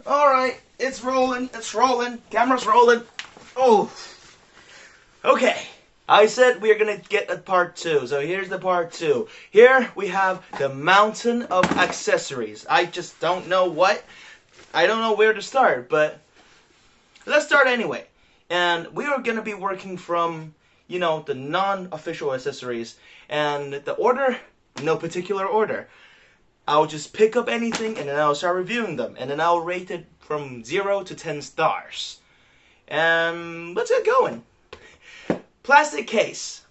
Alright, it's rolling, camera's rolling. Oh, okay. I said we are gonna get a part 2, so here's the part 2. Here we have the mountain of accessories. I just don't know I don't know where to start, but let's start anyway. And we are gonna be working from, the non-official accessories, and the order, no particular order. I'll just pick up anything and then I'll start reviewing them, and then I'll rate it from 0 to 10 stars. And let's get going. Plastic case.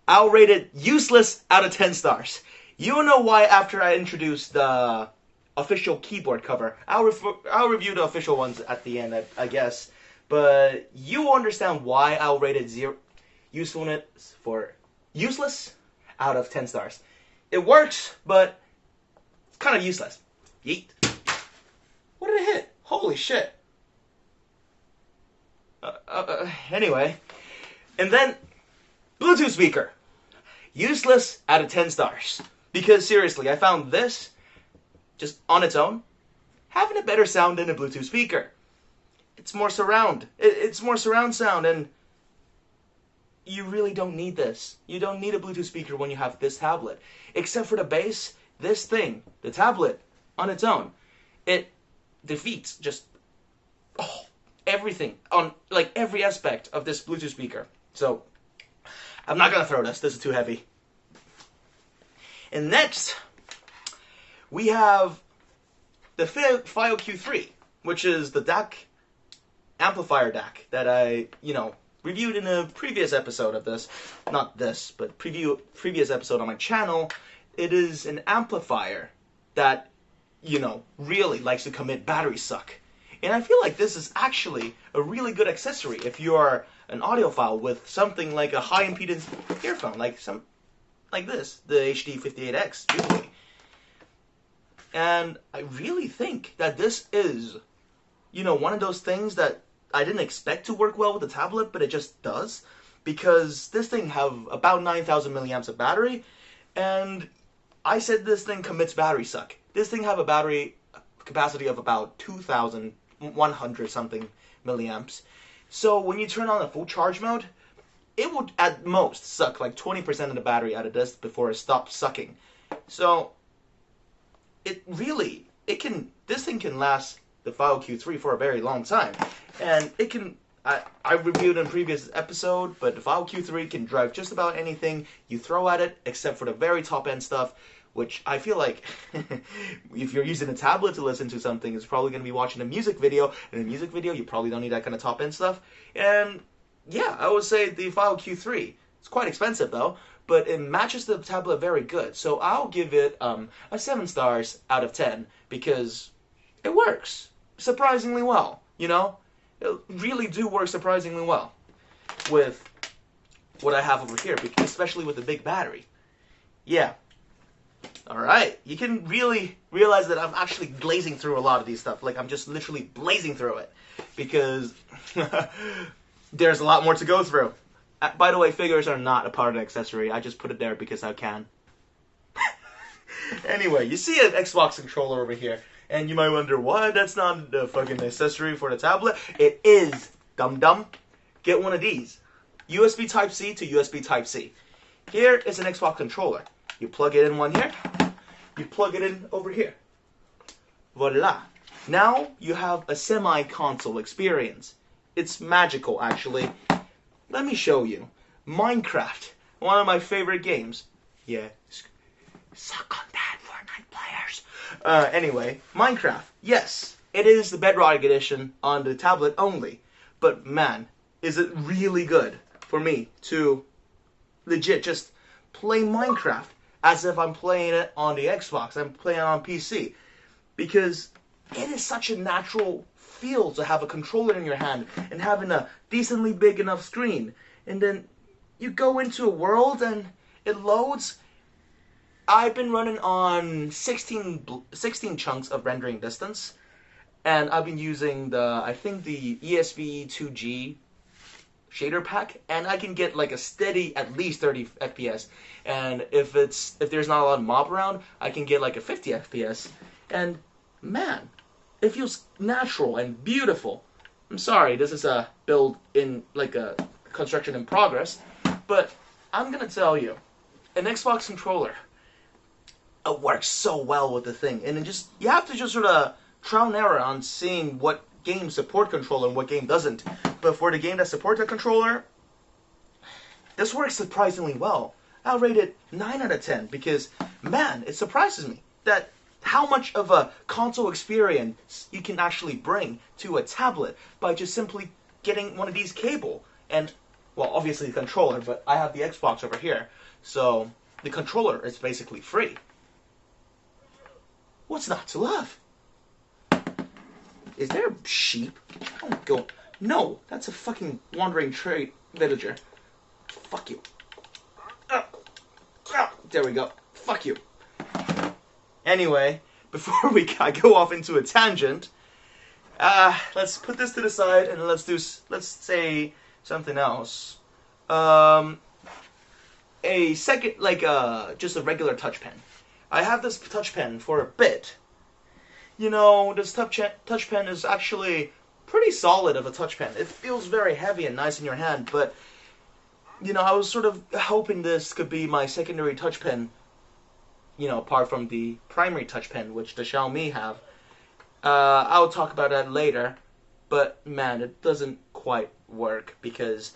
I'll rate it useless out of 10 stars. You know why after I introduce the official keyboard cover. I'll review the official ones at the end, I guess. But you will understand why I'll rate it useless out of 10 stars. It works, but it's kind of useless. Yeet. What did it hit? Holy shit. Anyway. And then, Bluetooth speaker. Useless out of 10 stars. Because seriously, I found this, just on its own, having a better sound than a Bluetooth speaker. It's more surround. It's more surround sound, and you really don't need this. You don't need a Bluetooth speaker when you have this tablet. Except for the bass, this thing, the tablet, on its own, it defeats just everything on every aspect of this Bluetooth speaker. So I'm not gonna throw this. This is too heavy. And next, we have the Phio Q3, which is the DAC amplifier DAC that I, reviewed in a previous episode of this. Not this, but previous episode on my channel. It is an amplifier that, really likes to commit battery suck. And I feel like this is actually a really good accessory if you are an audiophile with something like a high impedance earphone, like this, the HD58X, usually. And I really think that this is, one of those things that I didn't expect to work well with the tablet, but it just does. Because this thing have about 9,000 milliamps of battery, and I said this thing commits battery suck. This thing have a battery capacity of about 2,100 something milliamps. So when you turn on the full charge mode, it would at most suck like 20% of the battery out of this before it stops sucking. So this thing can last the Phio Q3 for a very long time. And it can, I reviewed in a previous episode, but the Phio Q3 can drive just about anything you throw at it, except for the very top end stuff, which I feel like if you're using a tablet to listen to something, it's probably going to be watching a music video, and in a music video, you probably don't need that kind of top end stuff. And yeah, I would say the Phio Q3, it's quite expensive though, but it matches the tablet very good. So I'll give it a 7 stars out of 10, because it works surprisingly well, It really do work surprisingly well with what I have over here, especially with the big battery. Yeah. Alright, you can really realize that I'm actually blazing through a lot of these stuff. Like, I'm just literally blazing through it. Because there's a lot more to go through. By the way, figures are not a part of the accessory. I just put it there because I can. Anyway, you see an Xbox controller over here. And you might wonder, why that's not the fucking accessory for the tablet? It is, dum-dum. Get one of these. USB Type-C to USB Type-C. Here is an Xbox controller. You plug it in one here. You plug it in over here. Voila. Now you have a semi-console experience. It's magical, actually. Let me show you. Minecraft. One of my favorite games. Yeah. Suck on that, Fortnite players. Anyway, Minecraft. Yes, it is the Bedrock edition on the tablet only. But man, is it really good for me to legit just play Minecraft as if I'm playing it on the Xbox. I'm playing it on PC. Because it is such a natural feel to have a controller in your hand and having a decently big enough screen. And then you go into a world and it loads. I've been running on 16 chunks of rendering distance, and I've been using I think the ESV2G shader pack, and I can get like a steady at least 30 FPS. And if there's not a lot of mob around, I can get like a 50 FPS. And man, It feels natural and beautiful. I'm sorry, this is a build in, like a construction in progress, but I'm gonna tell you, an Xbox controller, it works so well with the thing, and you have to just sort of trial and error on seeing what games support controller and what game doesn't. But for the game that supports a controller, this works surprisingly well. I'll rate it 9 out of 10 because, man, it surprises me that how much of a console experience you can actually bring to a tablet by just simply getting one of these cable. And, well, obviously the controller, but I have the Xbox over here, so the controller is basically free. What's not to love? Is there sheep? Don't go. No, that's a fucking wandering trade villager. Fuck you. There we go. Fuck you. Anyway, before I go off into a tangent, let's put this to the side and let's say something else. A second, just a regular touch pen. I have this touch pen for a bit. You know, this touch pen is actually pretty solid of a touch pen. It feels very heavy and nice in your hand, but you know, I was sort of hoping this could be my secondary touch pen, you know, apart from the primary touch pen, which the Xiaomi have. I'll talk about that later, but man, it doesn't quite work because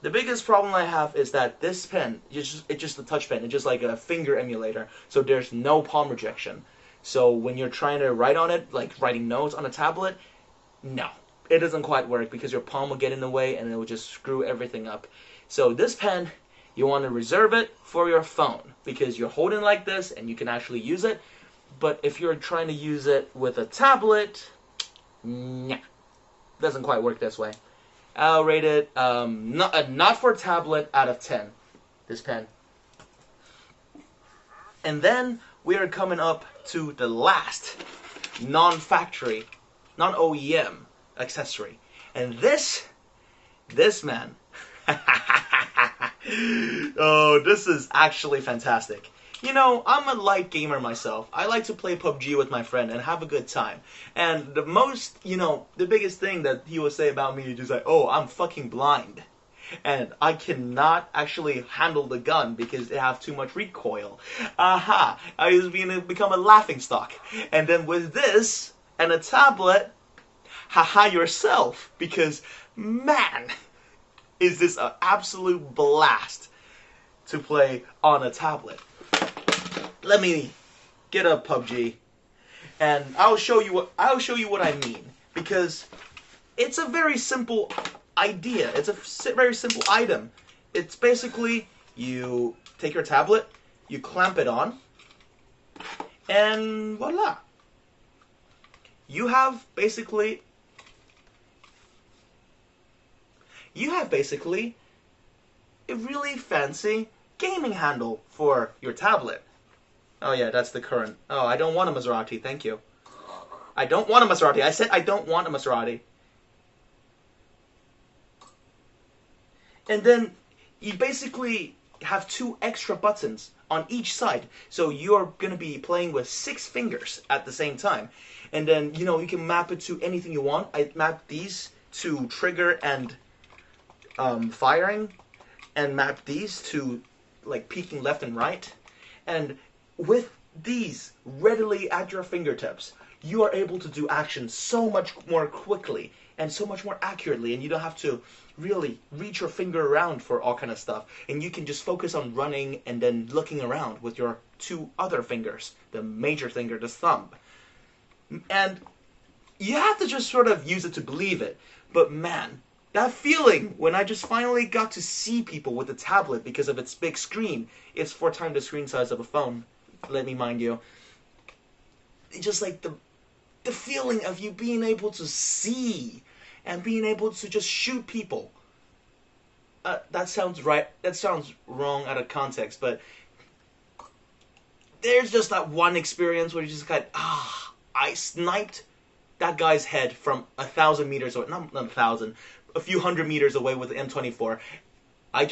the biggest problem I have is that this pen, it's just a touch pen. It's just like a finger emulator, so there's no palm rejection. So when you're trying to write on it, like writing notes on a tablet, no, it doesn't quite work because your palm will get in the way and it will just screw everything up. So this pen, you want to reserve it for your phone because you're holding like this and you can actually use it. But if you're trying to use it with a tablet, nah, doesn't quite work this way. I'll rate it not for tablet out of 10, this pen. And then we are coming up to the last non-factory, non-OEM accessory. And this man, oh, this is actually fantastic. You know, I'm a light gamer myself. I like to play PUBG with my friend and have a good time. And the biggest thing that he will say about me is just like, oh, I'm fucking blind. And I cannot actually handle the gun because it has too much recoil. Aha! I was become a laughingstock. And then with this and a tablet, haha yourself. Because, man, is this an absolute blast to play on a tablet. Let me get up PUBG, and I'll show you what I mean, because it's a very simple idea. It's a very simple item. It's basically you take your tablet, you clamp it on, and voila. You have basically a really fancy gaming handle for your tablet. Oh yeah, that's the current. Oh, I don't want a Maserati, thank you. I don't want a Maserati. I said I don't want a Maserati. And then you basically have 2 extra buttons on each side. So you're going to be playing with 6 fingers at the same time. And then, you know, you can map it to anything you want. I mapped these to trigger and firing, and map these to like peeking left and right. And with these readily at your fingertips, you are able to do actions so much more quickly and so much more accurately, and you don't have to really reach your finger around for all kind of stuff. And you can just focus on running and then looking around with your 2 other fingers, the major finger, the thumb. And you have to just sort of use it to believe it. But man, that feeling when I just finally got to see people with a tablet because of its big screen, it's 4 times the screen size of a phone, let me mind you. It's just like the feeling of you being able to see and being able to just shoot people. That sounds wrong out of context, but there's just that one experience where you just like, I sniped that guy's head from 1,000 meters away, not 1,000, a few hundred meters away with the M24. I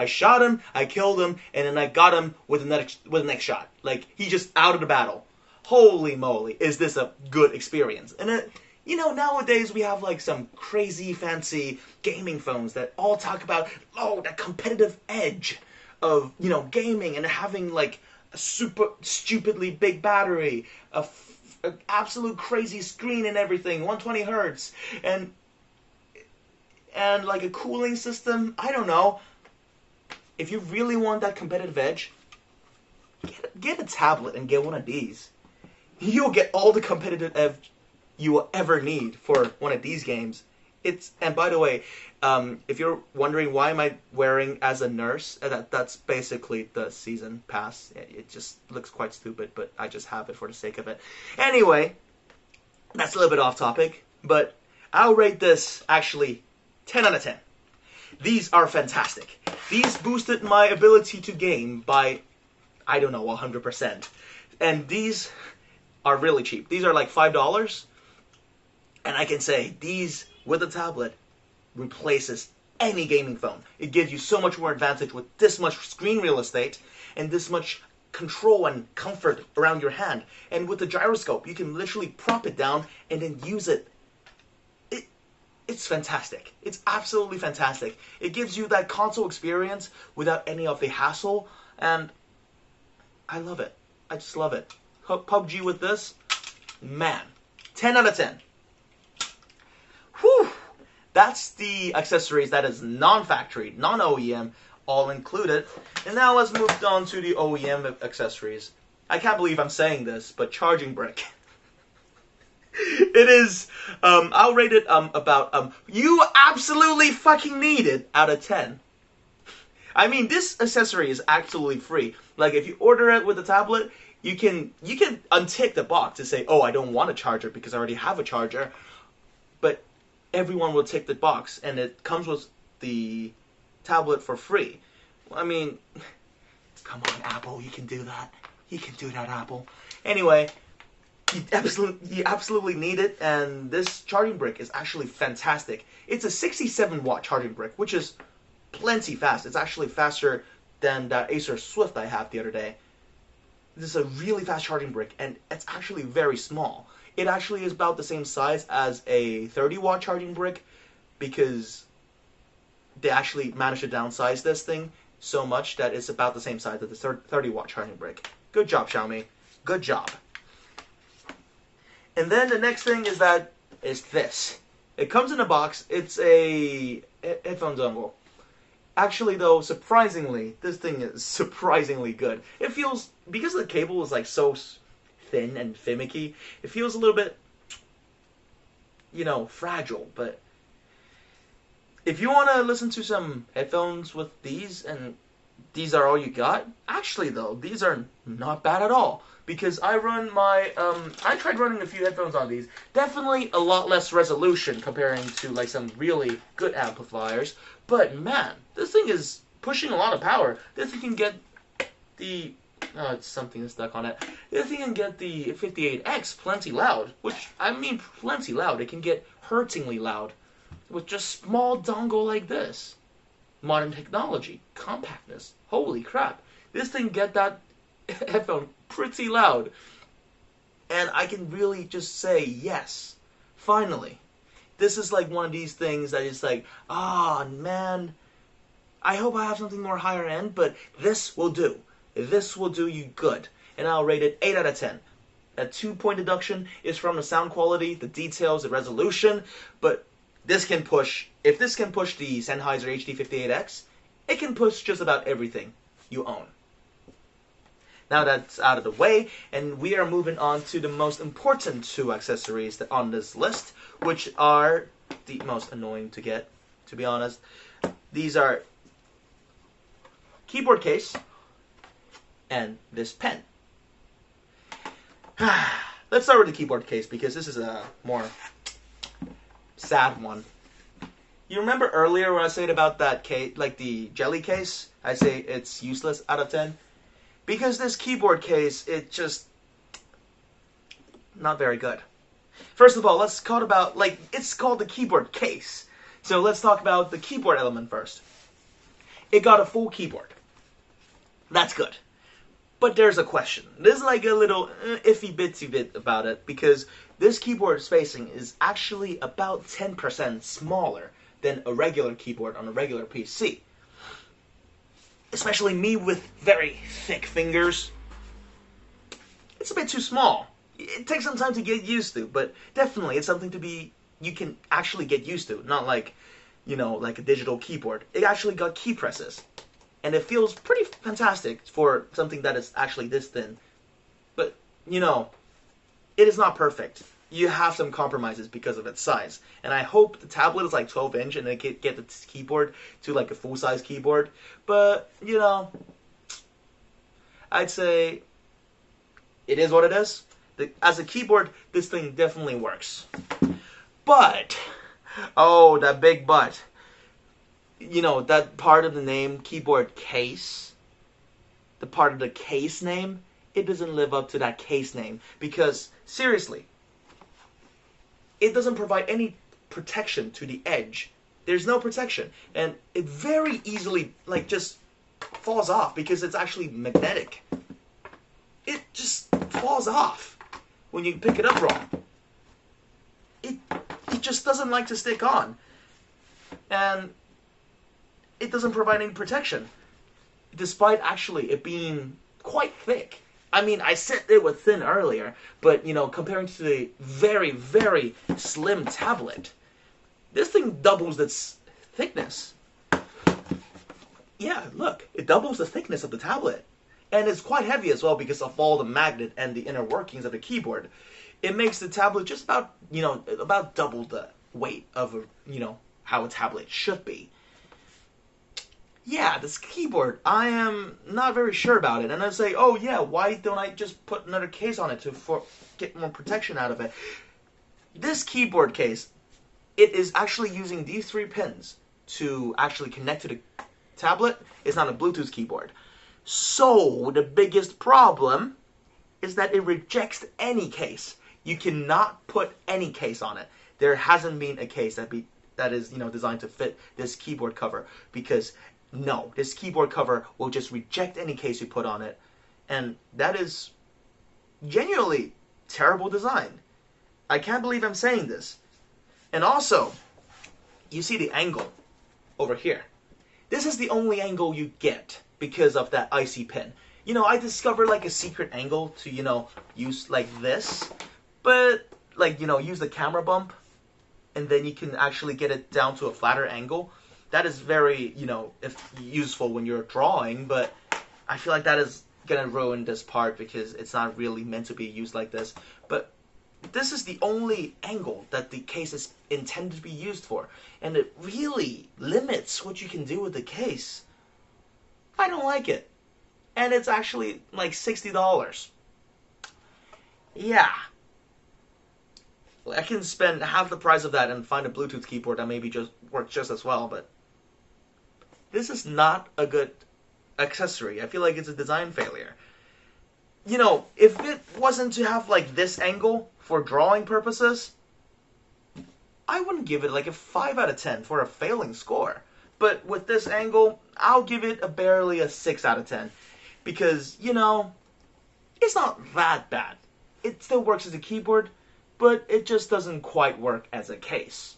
shot him, I killed him, and then I got him with the next shot. Like, he just out of the battle. holy moly, is this a good experience. And nowadays we have like some crazy fancy gaming phones that all talk about, that competitive edge of, gaming and having like a super stupidly big battery, a absolute crazy screen and everything, 120 hertz, and like a cooling system. I don't know. If you really want that competitive edge, get a tablet and get one of these. You'll get all the competitive edge you will ever need for one of these games. And by the way, if you're wondering why am I wearing as a nurse, that's basically the season pass. It just looks quite stupid, but I just have it for the sake of it. Anyway, that's a little bit off topic, but I'll rate this actually 10 out of 10. These are fantastic. These boosted my ability to game by, I don't know, 100%. And these are really cheap. These are like $5. And I can say, these with a tablet replaces any gaming phone. It gives you so much more advantage with this much screen real estate and this much control and comfort around your hand. And with the gyroscope, you can literally prop it down and then use it. It's fantastic. It's absolutely fantastic. It gives you that console experience without any of the hassle, and I love it. I just love it. PUBG with this, man, 10 out of 10. Whew! That's the accessories that is non-factory, non-OEM, all included. And now let's move on to the OEM accessories. I can't believe I'm saying this, but charging brick. It is, I'll rate it about, you absolutely fucking need it out of 10. I mean, this accessory is absolutely free. Like, if you order it with a tablet, you can untick the box to say, oh, I don't want a charger because I already have a charger. But everyone will tick the box, and it comes with the tablet for free. I mean, come on, Apple, you can do that. You can do that, Apple. Anyway, you absolutely need it, and this charging brick is actually fantastic. It's a 67-watt charging brick, which is plenty fast. It's actually faster than that Acer Swift I had the other day. This is a really fast charging brick, and it's actually very small. It actually is about the same size as a 30-watt charging brick, because they actually managed to downsize this thing so much that it's about the same size as the 30-watt charging brick. Good job, Xiaomi. Good job. And then the next thing is this. It comes in a box. It's a headphone dongle. Actually, though, surprisingly, this thing is surprisingly good. It feels, because the cable is like so thin and finicky, it feels a little bit, fragile. But if you want to listen to some headphones with these, and these are all you got, actually, though, these are not bad at all. Because I tried running a few headphones on these. Definitely a lot less resolution comparing to like some really good amplifiers. But man, this thing is pushing a lot of power. This thing can get the, it's something that's stuck on it. This thing can get the 58X plenty loud. Which, I mean plenty loud. It can get hurtingly loud. With just small dongle like this. Modern technology. Compactness. Holy crap. This thing get that headphone pretty loud, and I can really just say yes, finally. This is like one of these things that is like, man, I hope I have something more higher end, but this will do. This will do you good, and I'll rate it 8 out of 10. A 2-point deduction is from the sound quality, the details, the resolution, but this can push, if this can push the Sennheiser HD58X, it can push just about everything you own. Now that's out of the way, and we are moving on to the most important 2 accessories on this list, which are the most annoying to get, to be honest. These are keyboard case and this pen. Let's start with the keyboard case, because this is a more sad one. You remember earlier when I said about that case, like the jelly case? I say it's useless out of 10. Because this keyboard case, it just, not very good. First of all, let's talk about, it's called the keyboard case. So let's talk about the keyboard element first. It got a full keyboard. That's good. But there's a question. There's like a little iffy bitsy bit about it, because this keyboard spacing is actually about 10% smaller than a regular keyboard on a regular PC. Especially me with very thick fingers. It's a bit too small. It takes some time to get used to, but definitely it's something you can actually get used to. Not like, like a digital keyboard. It actually got key presses. And it feels pretty fantastic for something that is actually this thin. But, it is not perfect. You have some compromises because of its size. And I hope the tablet is like 12-inch and they get the keyboard to like a full-size keyboard. But, I'd say it is what it is. As a keyboard, this thing definitely works. But, oh, that big but. That part of the name, keyboard case, the part of the case name, it doesn't live up to that case name. Because, seriously, it doesn't provide any protection to the edge. There's no protection. And it very easily, just falls off because it's actually magnetic. It just falls off when you pick it up wrong. It just doesn't like to stick on. And it doesn't provide any protection, despite actually it being quite thick. I mean, I said it was thin earlier, but, comparing to the very, very slim tablet, this thing doubles its thickness. Yeah, look, it doubles the thickness of the tablet. And it's quite heavy as well because of all the magnet and the inner workings of the keyboard. It makes the tablet just about, about double the weight of, how a tablet should be. Yeah, this keyboard, I am not very sure about it. And I say, oh yeah, why don't I just put another case on it to get more protection out of it? This keyboard case, it is actually using these 3 pins to actually connect to the tablet. It's not a Bluetooth keyboard. So, the biggest problem is that it rejects any case. You cannot put any case on it. There hasn't been a case that is designed to fit this keyboard cover, because no, this keyboard cover will just reject any case you put on it. And that is genuinely terrible design. I can't believe I'm saying this. And also, you see the angle over here. This is the only angle you get because of that IC pin. I discovered like a secret angle to, use like this. But, use the camera bump. And then you can actually get it down to a flatter angle. That is very, useful when you're drawing, but I feel like that is going to ruin this part because it's not really meant to be used like this. But this is the only angle that the case is intended to be used for, and it really limits what you can do with the case. I don't like it. And it's actually like $60. Yeah. I can spend half the price of that and find a Bluetooth keyboard that maybe just works just as well, but this is not a good accessory. I feel like it's a design failure. If it wasn't to have like this angle for drawing purposes, I wouldn't give it like a 5 out of 10 for a failing score. But with this angle, I'll give it barely a 6 out of 10. Because, it's not that bad. It still works as a keyboard, but it just doesn't quite work as a case.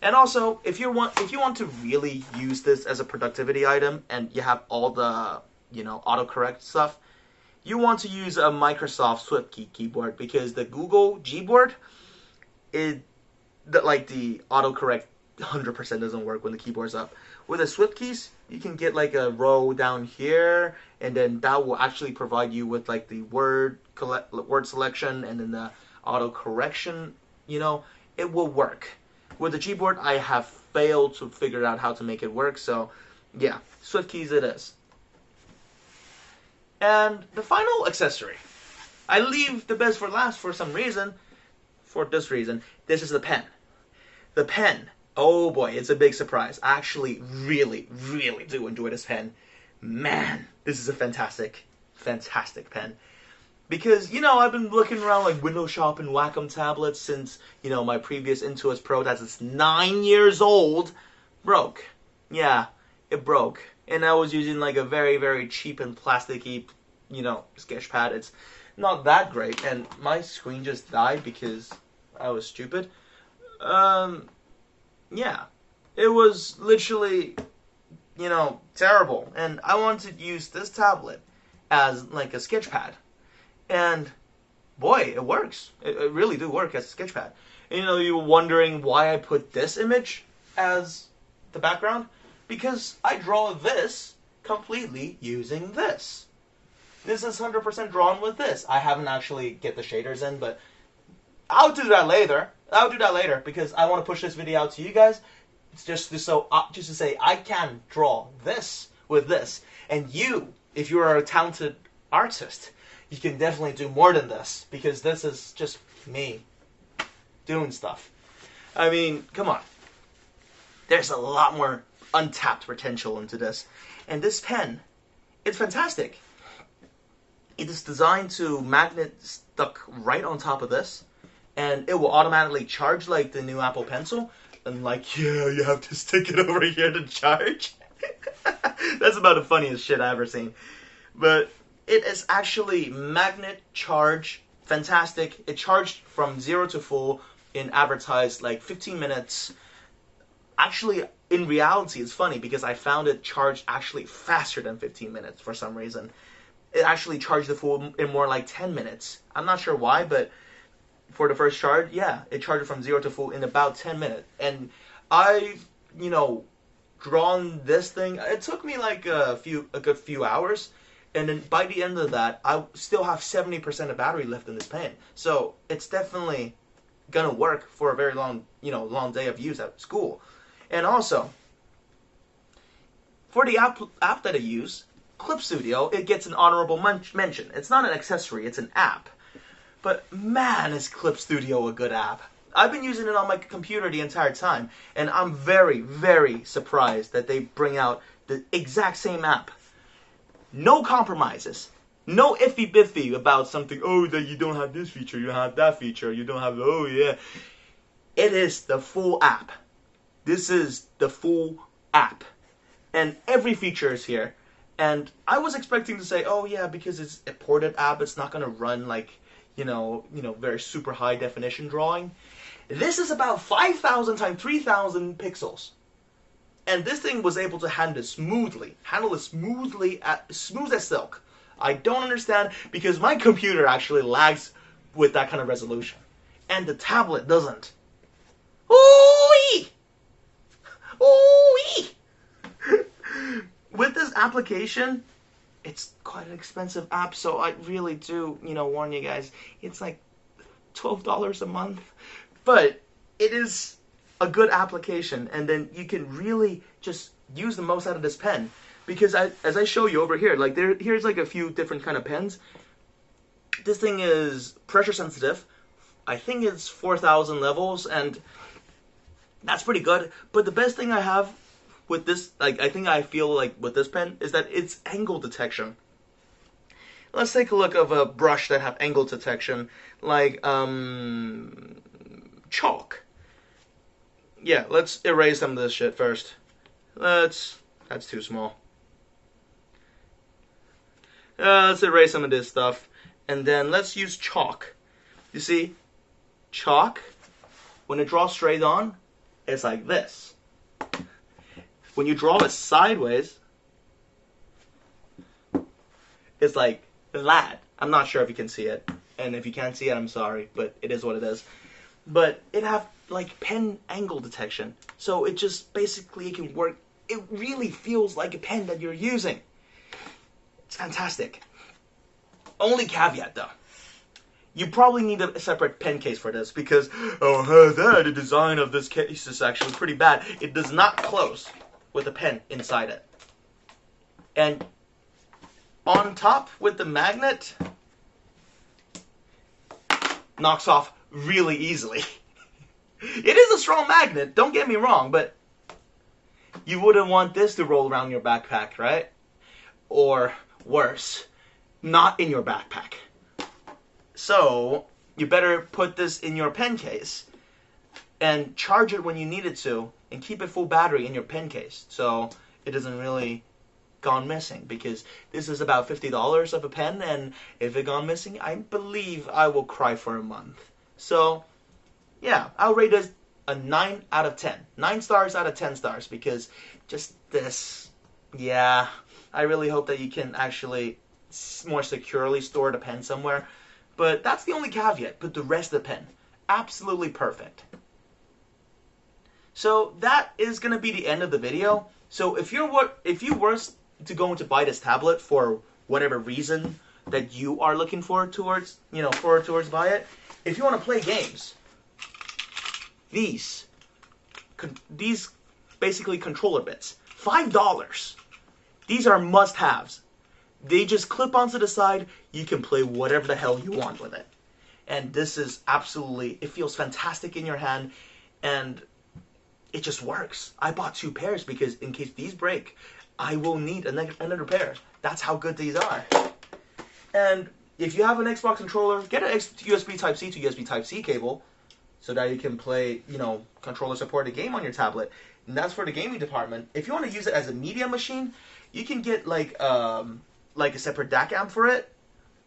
And also, if you want to really use this as a productivity item, and you have all the, autocorrect stuff, you want to use a Microsoft SwiftKey keyboard, because the Google Gboard, the autocorrect 100% doesn't work when the keyboard's up. With the SwiftKeys, you can get like a row down here, and then that will actually provide you with like the word selection and then the auto correction. It will work. With the Gboard, I have failed to figure out how to make it work, so yeah, SwiftKeys it is. And the final accessory, I leave the best for last for some reason. For this reason, this is the pen. The pen, oh boy, it's a big surprise. I actually really, really do enjoy this pen. Man, this is a fantastic, fantastic pen. Because, I've been looking around like Windows Shop and Wacom tablets since, my previous Intuos Pro, that's 9 years old, broke. Yeah, it broke. And I was using like a very, very cheap and plasticky sketch pad. It's not that great, and my screen just died because I was stupid. Yeah, it was literally, terrible. And I wanted to use this tablet as like a sketch pad, and boy, it works. It really do work as a sketch pad. And, you were wondering why I put this image as the background, because I draw this completely using this. This is 100% drawn with this. I haven't actually get the shaders in, but I'll do that later. Because I want to push this video out to you guys. It's just to say I can draw this with this, and you, if you are a talented artist, you can definitely do more than this, because this is just me doing stuff. I mean, come on. There's a lot more untapped potential into this. And this pen, it's fantastic. It is designed to magnet stuck right on top of this, and it will automatically charge like the new Apple Pencil. And like, yeah, you have to stick it over here to charge. That's about the funniest shit I've ever seen. But it is actually magnet charge, fantastic. It charged from 0 to full in advertised like 15 minutes. Actually, in reality, it's funny because I found it charged actually faster than 15 minutes for some reason. It actually charged the full in more like 10 minutes. I'm not sure why, but for the first charge, yeah, it charged from 0 to full in about 10 minutes. And I've, drawn this thing. It took me like a good few hours. And then by the end of that, I still have 70% of battery left in this pen. So it's definitely gonna work for a very long, long day of use at school. And also, for the app that I use, Clip Studio, it gets an honorable mention. It's not an accessory, it's an app. But man, is Clip Studio a good app. I've been using it on my computer the entire time, and I'm very, very surprised that they bring out the exact same app. No compromises. No iffy-biffy about something, oh, that you don't have this feature, you don't have that feature, you don't have, oh, yeah. It is the full app. This is the full app. And every feature is here. And I was expecting to say, oh, yeah, because it's a ported app, it's not going to run like, very super high definition drawing. This is about 5,000 times 3,000 pixels. And this thing was able to handle it smoothly, smooth as silk. I don't understand, because my computer actually lags with that kind of resolution. And the tablet doesn't. Ooh-wee! Ooh-wee! With this application, it's quite an expensive app, so I really do, warn you guys. It's like $12 a month. But it is a good application, and then you can really just use the most out of this pen. Because as I show you over here, like here's like a few different kind of pens. This thing is pressure sensitive. I think it's 4,000 levels, and that's pretty good. But the best thing I have with this, I feel like with this pen, is that it's angle detection. Let's take a look of a brush that have angle detection, like chalk. Yeah, let's erase some of this shit first. That's too small. Let's erase some of this stuff, and then let's use chalk. You see, chalk, when it draws straight on, it's like this. When you draw it sideways, it's like that. I'm not sure if you can see it, and if you can't see it, I'm sorry, but it is what it is. But it have like pen angle detection, so it just basically it can work. It really feels like a pen that you're using. It's fantastic. Only caveat though, you probably need a separate pen case for this, because the design of this case is actually pretty bad. It does not close with a pen inside it. And on top with the magnet, knocks off really easily. It is a strong magnet, don't get me wrong, but you wouldn't want this to roll around your backpack, right? Or worse, not in your backpack. So you better put this in your pen case and charge it when you need it to, and keep it full battery in your pen case, so it doesn't really gone missing, because this is about $50 of a pen, and if it gone missing, I believe I will cry for a month. So, yeah, I'll rate this a 9 out of 10. 9 stars out of 10 stars, because just this, yeah, I really hope that you can actually more securely store the pen somewhere. But that's the only caveat. But the rest of the pen, absolutely perfect. So that is going to be the end of the video. So if you were to go to buy this tablet for whatever reason that you are looking forward towards, towards buy it, if you want to play games, these basically controller bits, $5. These are must-haves. They just clip onto the side. You can play whatever the hell you want with it. And this is absolutely, it feels fantastic in your hand, and it just works. I bought 2 pairs because in case these break, I will need another pair. That's how good these are. And if you have an Xbox controller, get an USB Type-C to USB Type-C cable so that you can play, controller supported game on your tablet. And that's for the gaming department. If you want to use it as a media machine, you can get like a separate DAC amp for it,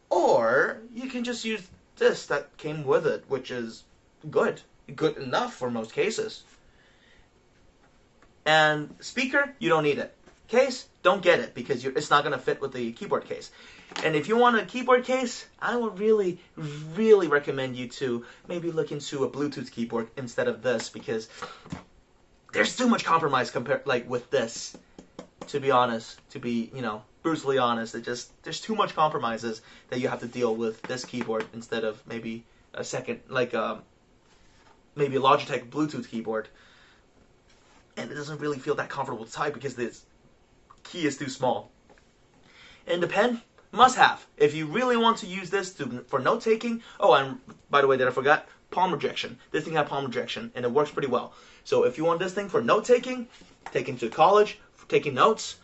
or you can just use this that came with it, which is good enough for most cases. And speaker, you don't need it. Case, don't get it because it's not going to fit with the keyboard case. And if you want a keyboard case, I would really, really recommend you to maybe look into a Bluetooth keyboard instead of this, because there's too much compromise with this. To be honest, brutally honest, there's too much compromises that you have to deal with this keyboard instead of maybe a second, maybe a Logitech Bluetooth keyboard. And it doesn't really feel that comfortable to type because this key is too small. And the pen, must have. If you really want to use this for note taking. Oh, and by the way, that I forgot, palm rejection. This thing has palm rejection, and it works pretty well. So if you want this thing for note taking to college, for taking notes,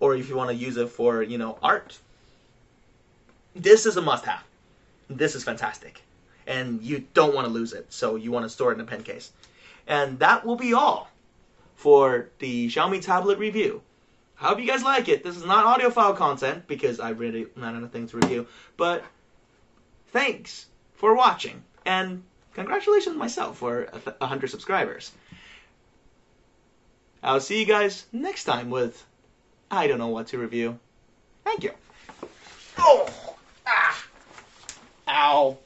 or if you want to use it for, art, this is a must have. This is fantastic. And you don't want to lose it, so you want to store it in a pen case. And that will be all for the Xiaomi tablet review. I hope you guys like it. This is not audiophile content because I really ran out of things to review. But thanks for watching. And congratulations myself for 100 subscribers. I'll see you guys next time with I don't know what to review. Thank you. Oh! Ah! Ow!